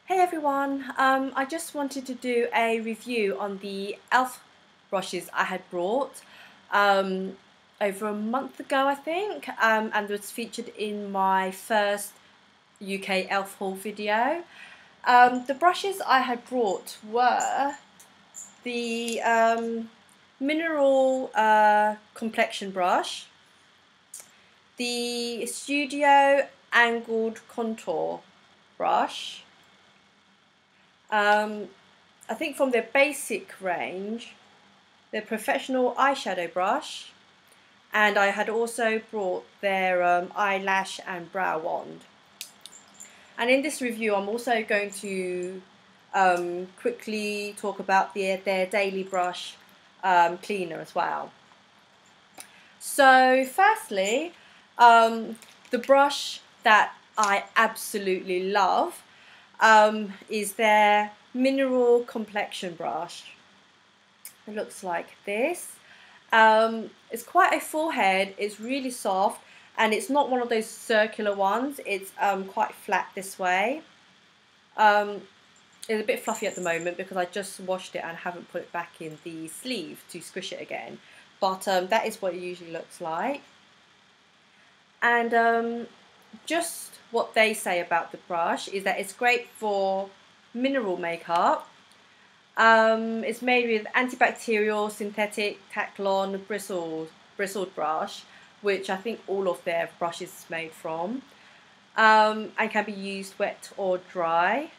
Hey everyone, I just wanted to do a review on the E.L.F brushes I had brought over a month ago, I think, and was featured in my first UK E.L.F haul video. The brushes I had brought were the mineral complexion brush, the studio angled contour brush. I think from their basic range, their professional eyeshadow brush, and I had also brought their eyelash and brow wand. And in this review, I'm also going to quickly talk about their daily brush cleaner as well. So firstly, the brush that I absolutely love is their mineral complexion brush. It looks like this. It's quite a full head, it's really soft, and it's not one of those circular ones. It's quite flat this way. It's a bit fluffy at the moment because I just washed it and haven't put it back in the sleeve to squish it again, but that is what it usually looks like. And just what they say about the brush is that it's great for mineral makeup. It's made with antibacterial synthetic Taclon bristled brush, which I think all of their brushes is made from, and can be used wet or dry.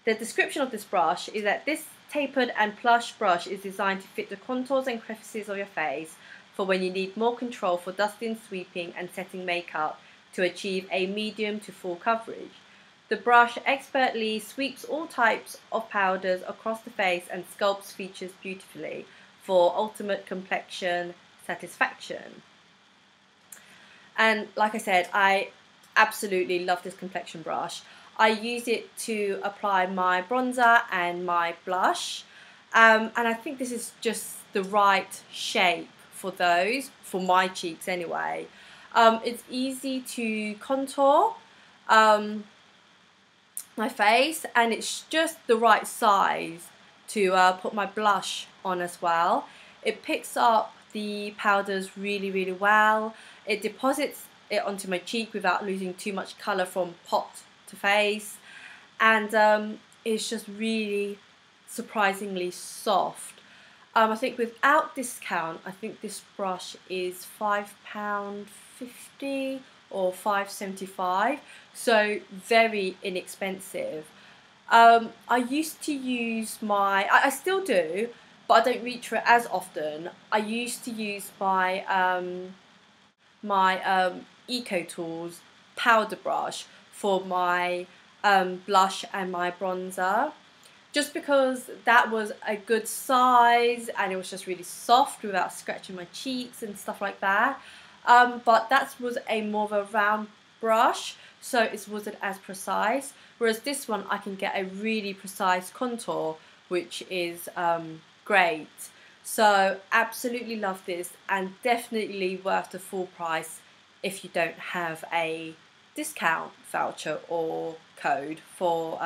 The description of this brush is that this tapered and plush brush is designed to fit the contours and crevices of your face for when you need more control for dusting, sweeping and setting makeup to achieve a medium to full coverage. The brush expertly sweeps all types of powders across the face and sculpts features beautifully for ultimate complexion satisfaction. And like I said, I absolutely love this complexion brush. I use it to apply my bronzer and my blush, and I think this is just the right shape for those, for my cheeks anyway. It's easy to contour my face, and it's just the right size to put my blush on as well. It picks up the powders really well. It deposits it onto my cheek without losing too much colour from pot to face, and it's just really surprisingly soft. I think without discount, I think this brush is £5.50 or £5.75, so very inexpensive. I used to use I still do, but I don't reach for it as often. I used to use my Eco Tools powder brush for my blush and my bronzer, just because that was a good size and it was just really soft without scratching my cheeks and stuff like that. But that was a more of a round brush, so it wasn't as precise, whereas this one I can get a really precise contour, which is great. So absolutely love this, and definitely worth the full price if you don't have a discount voucher or code for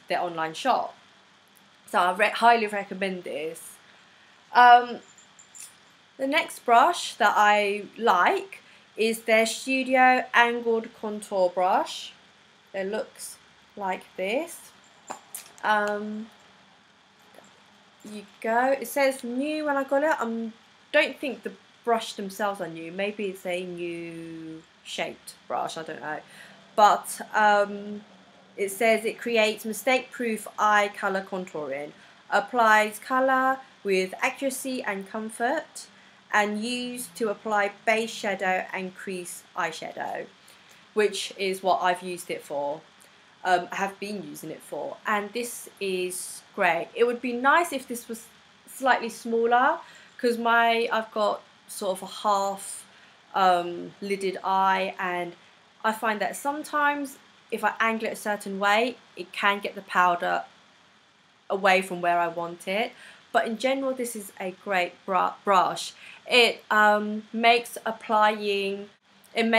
their online shop. So I highly recommend this. The next brush that I like is their Studio Angled Contour Brush. It looks like this. You go. It says new when I got it. I don't think the brush themselves are new. Maybe it's a new shaped brush. I don't know. But it says it creates mistake-proof eye colour contouring, applies colour with accuracy and comfort, and used to apply base shadow and crease eyeshadow, which is what I've used it for. I have been using it for, and this is great. It would be nice if this was slightly smaller, because I've got sort of a half lidded eye, and I find that sometimes if I angle it a certain way, it can get the powder away from where I want it. But in general, this is a great brush. It makes applying and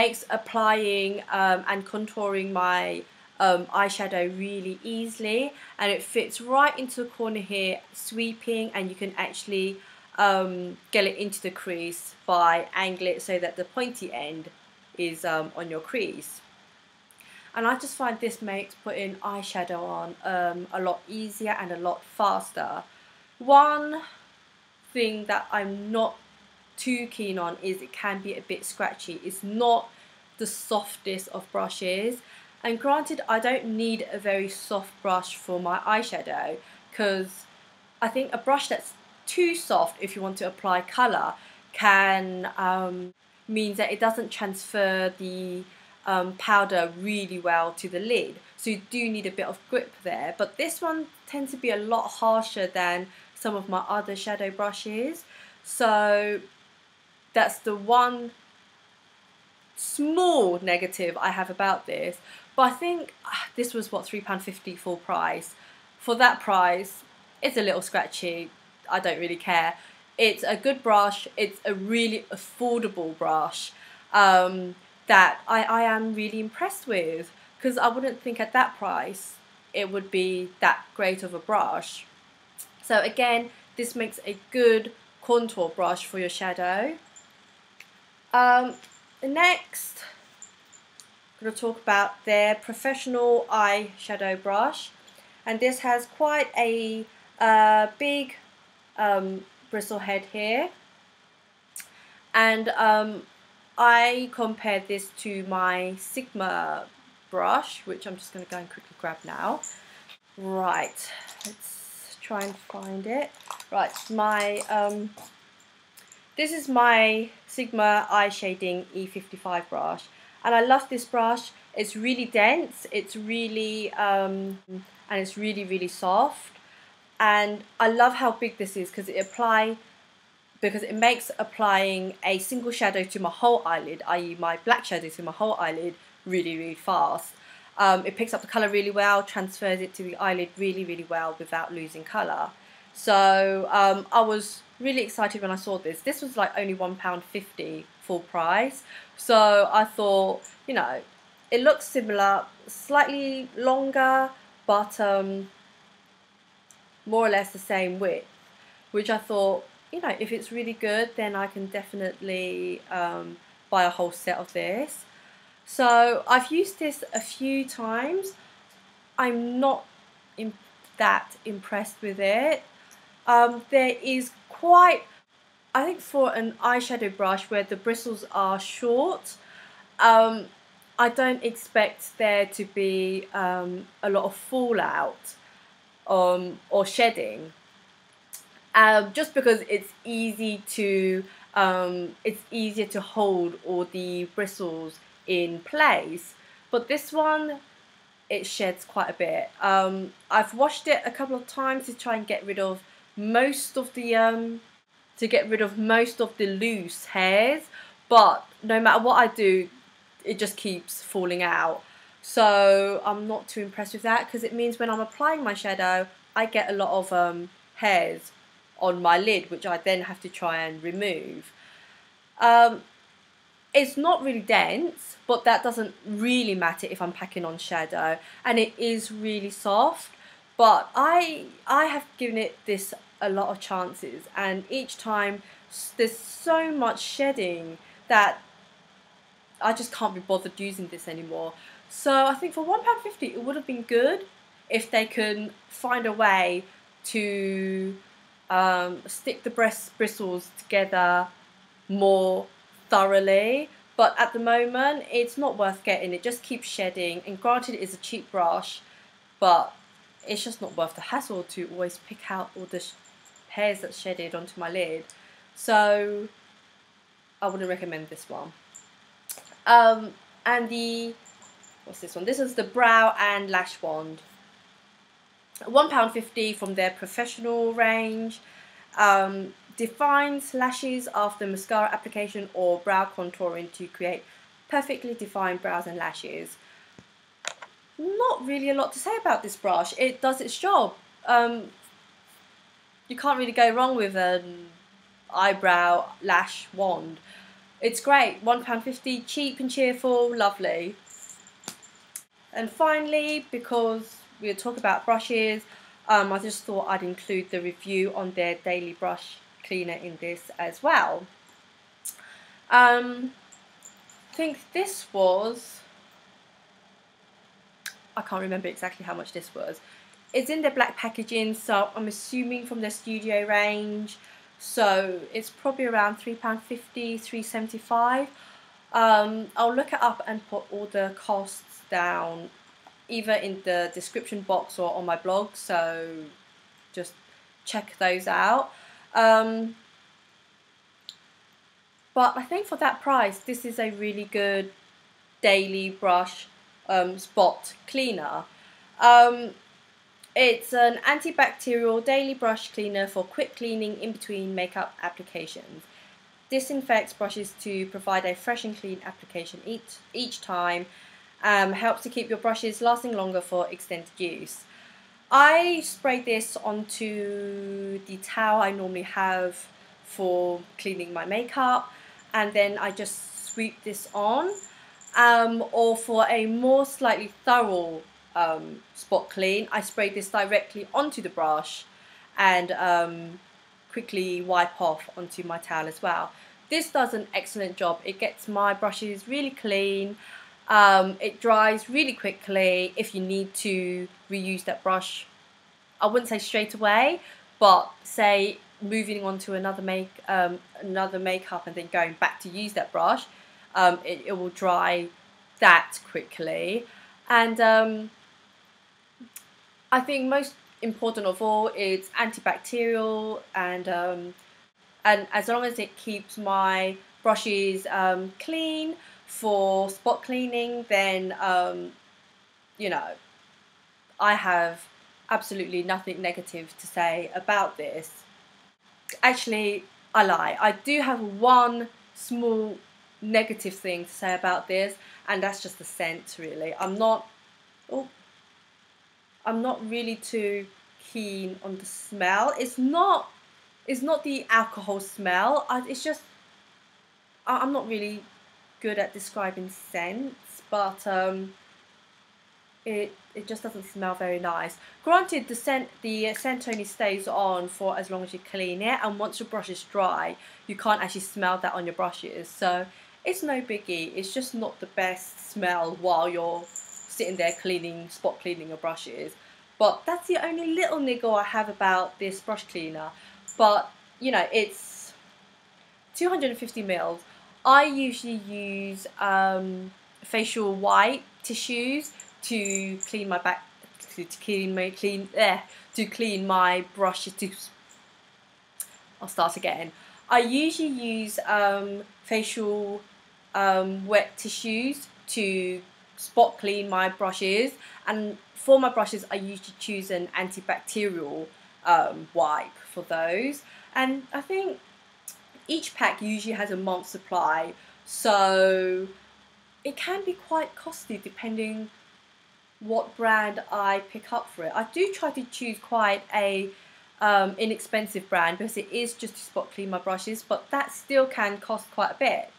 contouring my eyeshadow really easily, and it fits right into the corner here, sweeping, and you can actually get it into the crease by angling it so that the pointy end is on your crease. And I just find this makes putting eyeshadow on a lot easier and a lot faster. One thing that I'm not too keen on is it can be a bit scratchy. It's not the softest of brushes, and granted I don't need a very soft brush for my eyeshadow, because I think a brush that's too soft if you want to apply colour can means that it doesn't transfer the powder really well to the lid, so you do need a bit of grip there. But this one tends to be a lot harsher than some of my other shadow brushes, so that's the one small negative I have about this. But I think this was what, £3.50 full price. For that price, it's a little scratchy. I don't really care. It's a good brush. It's a really affordable brush that I am really impressed with, because I wouldn't think at that price it would be that great of a brush. So again, this makes a good contour brush for your shadow. Next, I'm going to talk about their professional eyeshadow brush, and this has quite a big bristle head here, and I compared this to my Sigma brush, which I'm just going to go and quickly grab now. Right, let's try and find it. Right, this is my Sigma Eye Shading E55 brush, and I love this brush. It's really dense, it's really and it's really soft, and I love how big this is because it makes applying a single shadow to my whole eyelid, i.e. my black shadow to my whole eyelid, really fast. It picks up the colour really well, transfers it to the eyelid really well without losing colour. So I was really excited when I saw this. This was like only £1.50 full price. So I thought, you know, it looks similar, slightly longer, but more or less the same width, which I thought, you know, if it's really good, then I can definitely buy a whole set of this. So I've used this a few times. I'm not that impressed with it. There is quite, I think for an eyeshadow brush where the bristles are short, I don't expect there to be a lot of fallout or shedding. Just because it's easier to hold all the bristles in place. But this one, it sheds quite a bit. I've washed it a couple of times to try and get rid of most of the loose hairs, but no matter what I do, it just keeps falling out. So I'm not too impressed with that, because it means when I'm applying my shadow, I get a lot of hairs on my lid, which I then have to try and remove. It's not really dense, but that doesn't really matter if I'm packing on shadow, and it is really soft. But I have given this a lot of chances, and each time there's so much shedding that I just can't be bothered using this anymore. So I think for £1.50 it would have been good if they can find a way to stick the bristles together more thoroughly. But at the moment, it's not worth getting. It just keeps shedding, and granted it is a cheap brush, but it's just not worth the hassle to always pick out all the hairs that's shedded onto my lid. So I wouldn't recommend this one. And what's this one? This is the Brow and Lash Wand. £1.50 from their professional range. Defines lashes after mascara application or brow contouring to create perfectly defined brows and lashes. Not really a lot to say about this brush. It does its job. You can't really go wrong with an eyebrow lash wand. It's great. £1.50, cheap and cheerful, lovely. And finally, because we'll talk about brushes, I just thought I'd include the review on their daily brush cleaner in this as well. I think this was, I can't remember exactly how much this was. It's in their black packaging, so I'm assuming from their studio range. So it's probably around £3.50, £3.75. I'll look it up and put all the costs down either in the description box or on my blog, so just check those out. But I think for that price, this is a really good daily brush spot cleaner. It's an antibacterial daily brush cleaner for quick cleaning in between makeup applications. Disinfects brushes to provide a fresh and clean application each time. Helps to keep your brushes lasting longer for extended use. I sprayed this onto the towel I normally have for cleaning my makeup, and then I just sweep this on. Or for a more slightly thorough spot clean, I sprayed this directly onto the brush and quickly wipe off onto my towel as well. This does an excellent job. It gets my brushes really clean. It dries really quickly. If you need to reuse that brush, I wouldn't say straight away, but say moving on to another makeup and then going back to use that brush, it will dry that quickly. And I think most important of all, it's antibacterial, and as long as it keeps my brushes clean for spot cleaning, then you know, I have absolutely nothing negative to say about this. Actually, I lie. I do have one small negative thing to say about this, and that's just the scent. Really, I'm not really too keen on the smell. It's not the alcohol smell. It's just I'm not really good at describing scents, but it just doesn't smell very nice. Granted, the scent only stays on for as long as you clean it, and once your brush is dry, you can't actually smell that on your brushes. So it's no biggie. It's just not the best smell while you're sitting there spot cleaning your brushes. But that's the only little niggle I have about this brush cleaner. But you know, it's 250 mils. I usually use facial wipe tissues to clean my back, to clean my brushes. I'll start again. I usually use facial wet tissues to spot clean my brushes, and for my brushes I usually choose an antibacterial wipe for those. And I think each pack usually has a month's supply, so it can be quite costly depending what brand I pick up for it. I do try to choose quite a inexpensive brand because it is just to spot clean my brushes, but that still can cost quite a bit.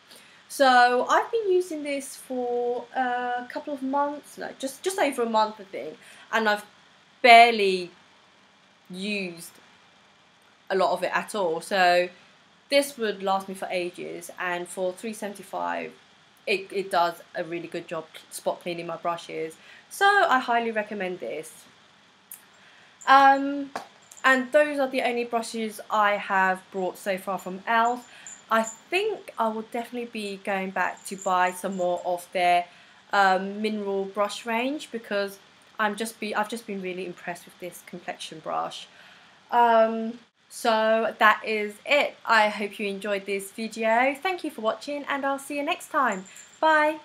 So I've been using this for a couple of months, no, just over a month I think, and I've barely used a lot of it at all. So this would last me for ages, and for £3.75 it does a really good job spot cleaning my brushes. So I highly recommend this. And those are the only brushes I have brought so far from E.L.F. I think I will definitely be going back to buy some more of their mineral brush range, because I've just been really impressed with this complexion brush. So that is it. I hope you enjoyed this video. Thank you for watching, and I'll see you next time. Bye!